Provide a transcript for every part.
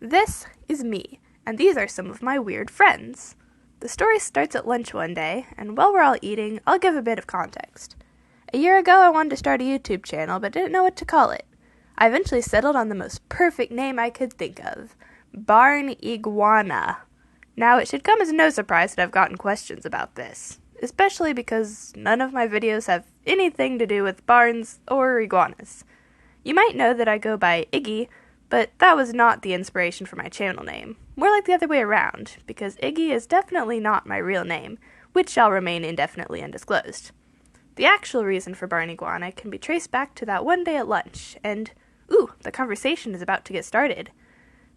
This is me, and these are some of my weird friends. The story starts at lunch one day, and while we're all eating, I'll give a bit of context. A year ago, I wanted to start a YouTube channel, but didn't know what to call it. I eventually settled on the most perfect name I could think of, Barn Iguana. Now, it should come as no surprise that I've gotten questions about this, especially because none of my videos have anything to do with barns or iguanas. You might know that I go by Iggy, but that was not the inspiration for my channel name. More like the other way around, because Iggy is definitely not my real name, which shall remain indefinitely undisclosed. The actual reason for Barn Iguana can be traced back to that one day at lunch, and, the conversation is about to get started.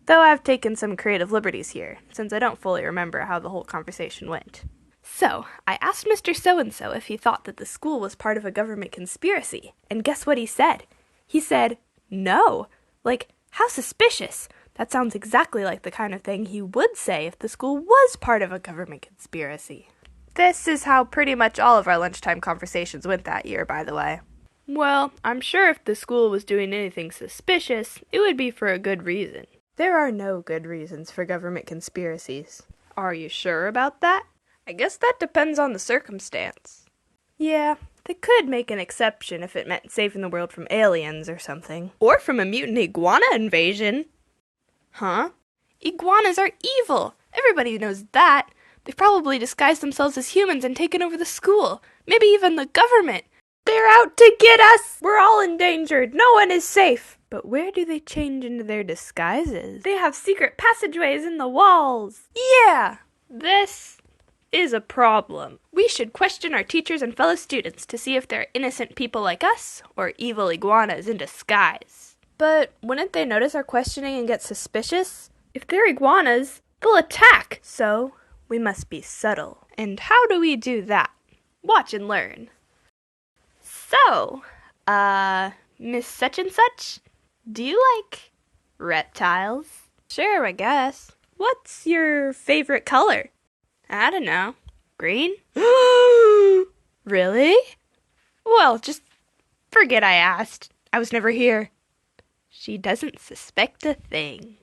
Though I've taken some creative liberties here, since I don't fully remember how the whole conversation went. So, I asked Mr. So-and-so if he thought that the school was part of a government conspiracy, and guess what he said? He said, no. Like, how suspicious! That sounds exactly like the kind of thing he would say if the school was part of a government conspiracy. This is how pretty much all of our lunchtime conversations went that year, by the way. Well, I'm sure if the school was doing anything suspicious, it would be for a good reason. There are no good reasons for government conspiracies. Are you sure about that? I guess that depends on the circumstance. Yeah, they could make an exception if it meant saving the world from aliens or something. Or from a mutant iguana invasion. Huh? Iguanas are evil! Everybody knows that. They've probably disguised themselves as humans and taken over the school. Maybe even the government. They're out to get us! We're all endangered. No one is safe. But where do they change into their disguises? They have secret passageways in the walls. Yeah! This is a problem. We should question our teachers and fellow students to see if they're innocent people like us or evil iguanas in disguise. But wouldn't they notice our questioning and get suspicious? If they're iguanas, they'll attack. So, we must be subtle. And how do we do that? Watch and learn. So, Miss Such and Such, do you like reptiles? Sure, I guess. What's your favorite color? I don't know. Green? Really? Well, just forget I asked. I was never here. She doesn't suspect a thing.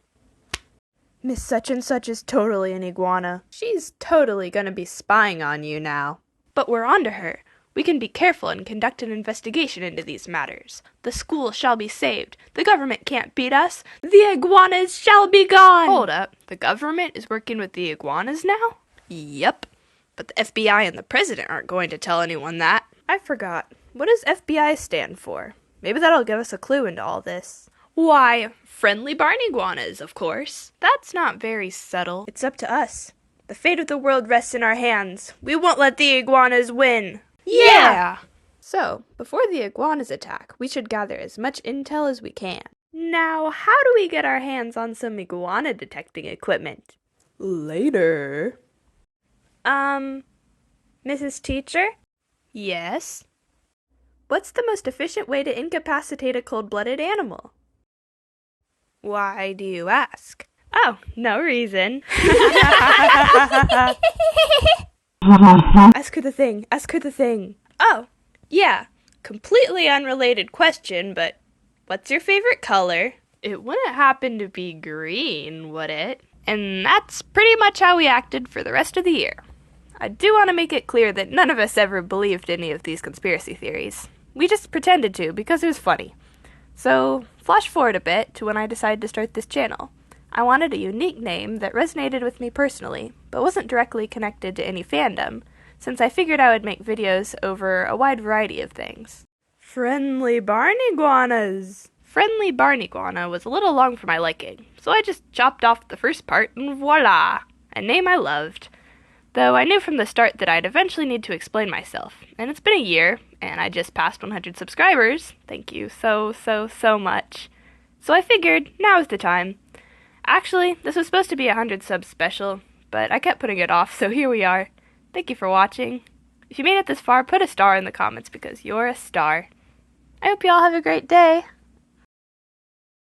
Miss Such and Such is totally an iguana. She's totally gonna be spying on you now. But we're on to her. We can be careful and conduct an investigation into these matters. The school shall be saved. The government can't beat us. The iguanas shall be gone! Hold up. The government is working with the iguanas now? Yep. But the FBI and the president aren't going to tell anyone that. I forgot. What does FBI stand for? Maybe that'll give us a clue into all this. Why, friendly barn iguanas, of course. That's not very subtle. It's up to us. The fate of the world rests in our hands. We won't let the iguanas win. Yeah! So, before the iguanas attack, we should gather as much intel as we can. Now, how do we get our hands on some iguana detecting equipment? Later. Mrs. Teacher? Yes? What's the most efficient way to incapacitate a cold-blooded animal? Why do you ask? Oh, no reason. Ask her the thing. Ask her the thing. Oh, yeah. Completely unrelated question, but what's your favorite color? It wouldn't happen to be green, would it? And that's pretty much how we acted for the rest of the year. I do want to make it clear that none of us ever believed any of these conspiracy theories. We just pretended to because it was funny. So, flash forward a bit to when I decided to start this channel. I wanted a unique name that resonated with me personally, but wasn't directly connected to any fandom, since I figured I would make videos over a wide variety of things. Friendly Barn Iguanas! Friendly Barn Iguana was a little long for my liking, so I just chopped off the first part and voila! A name I loved. Though I knew from the start that I'd eventually need to explain myself, and it's been a year, and I just passed 100 subscribers. Thank you so much. So I figured, now is the time. Actually, this was supposed to be a 100 subs special, but I kept putting it off, so here we are. Thank you for watching. If you made it this far, put a star in the comments because you're a star. I hope you all have a great day.